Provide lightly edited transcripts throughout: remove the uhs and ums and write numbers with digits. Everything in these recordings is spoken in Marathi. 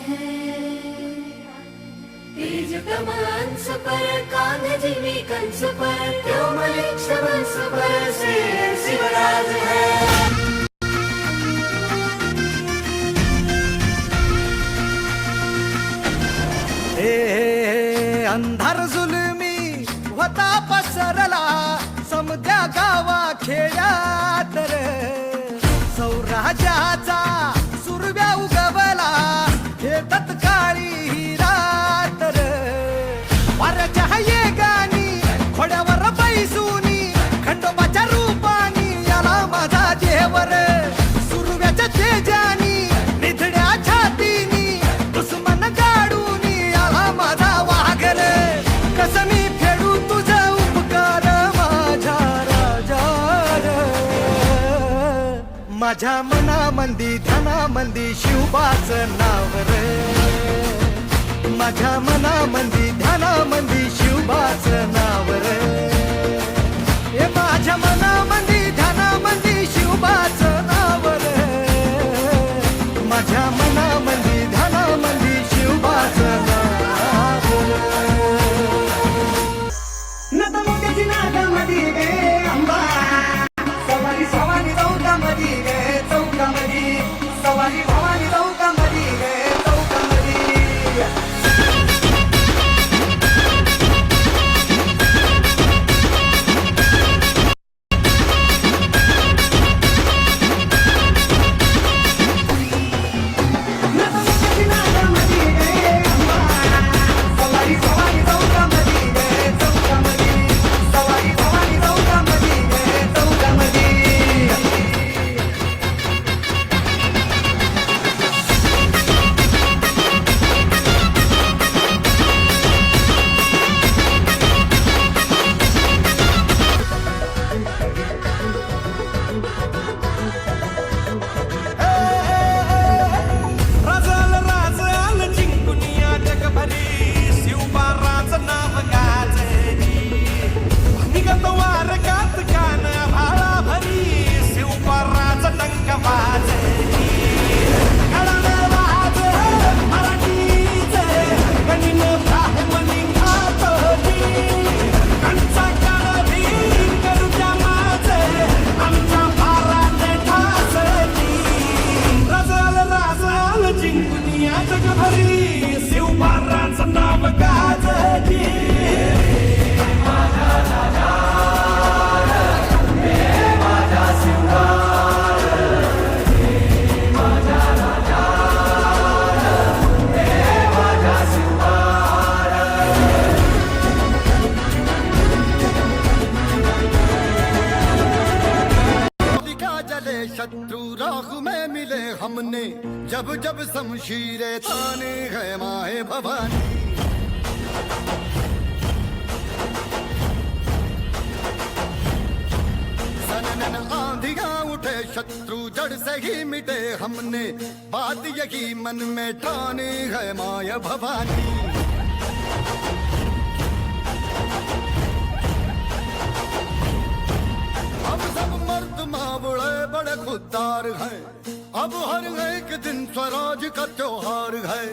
है तेज कमांस पर कांध जिमी कंस पर क्यों मलिक सबंस पर से शिवराज है। अंधार जुलमी होता पसरला समद्या गावा खेड्यात रे सौराजाचा सुरव्या उगवला हे तत्काळी ही रात रे वाऱ्याच्या येगानी खोड्यावर बैसूनी खंडोबाच्या रूपानी याला माझा देवर सुरव्याच्या तेजानी निधड्या छातीनी दुश्मन गाडूनी याला माझा वाघर कसमी फेडू तुझा उपकार माझ्या राजा माझ्या मनामंदी ध्यानामंदी शिवबाचं नाव रे माझ्या मनामंदी ध्यानामंदी शिवबाचं नाव रे हे माझ्या मनामंदी ध्यानामंदी शिवबाचं नाव रे माझ्या मनामंदी ध्यानामंदी शिवबाचं नाव रे नतमोक्याची नागामधी गे अंबा सवारी सवारी चौकामधी गे चौकामधी सवारी भवानी चौकामधी गे चौकामधी नतमोक्याची नागामधी गे अंबा सवारी सवारी चौकामधी गे चौकामधी सवारी भवानी चौकामधी गे चौकामधी राजाल राजाल जिंकुनिया जगभरी शिवबाराचं नाव गाजली निघत वारकात कान भाळा भरी शिवबाराचं टंक वाजली घडानं वाज मराठीचे गणिन ब्राह्मणी खातोजी कंचा काळी करूच्या माझे आमच्या भाराने ठासली राजाल राजाल जिंकुनिया जगभरी शिवबाराचं नाव गाजली का जले शत्रु राह में मिले हमने जब जब शमशीरे ताने है माए भवानी सनन आंधियां उठे शत्रु जड़ से ही मिटे हमने बात यही मन में ठाने है माया भवानी अब सब मर्द मावड़े बड़े खुददार हैं अब हर एक दिन स्वराज का त्योहार है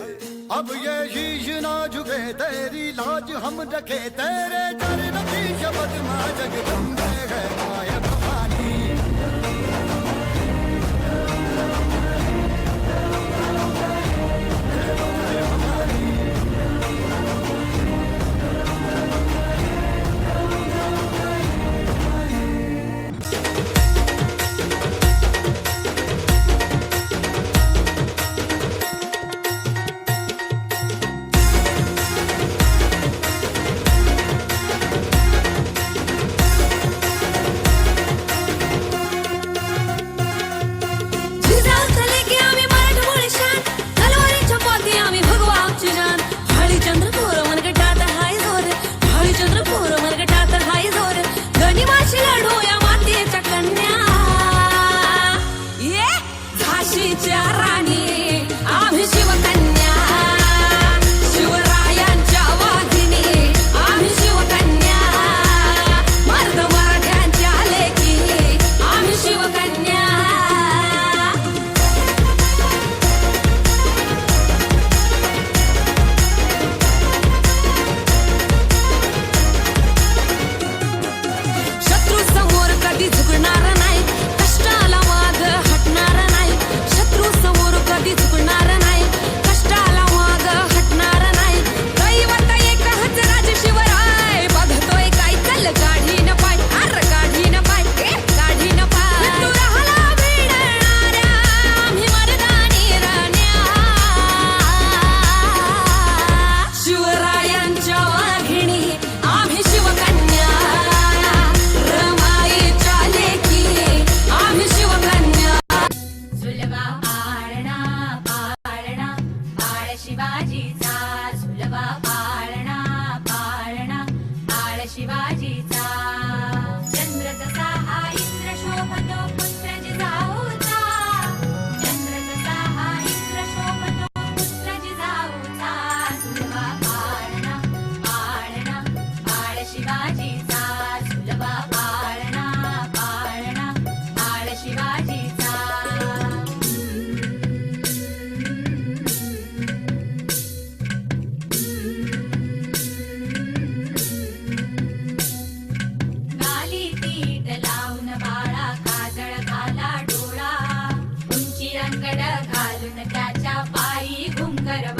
अब ये शीश ना झुके तेरी लाज हम रखे तेरे चरण की शपथ मां जगदम्बे है माया भवानी शिवाजीचा सुलभा पाळणा पाळणा बाळ शिवाजीचा चंद्र तसा हा इंद्र शोभतो पुत्र जिजाऊचा चंद्र तसा हा इंद्र शोभतो पुत्र जिजाऊचा सुलभा पाळणा पाळणा बाळ शिवाजीचा सुलभा पाळणा पाळणा बाळ शिवाजीचा गाली पीठ लावून बाळा काजळ घाला डोळा उंची अंगड घालून त्याच्या पायी घुंगर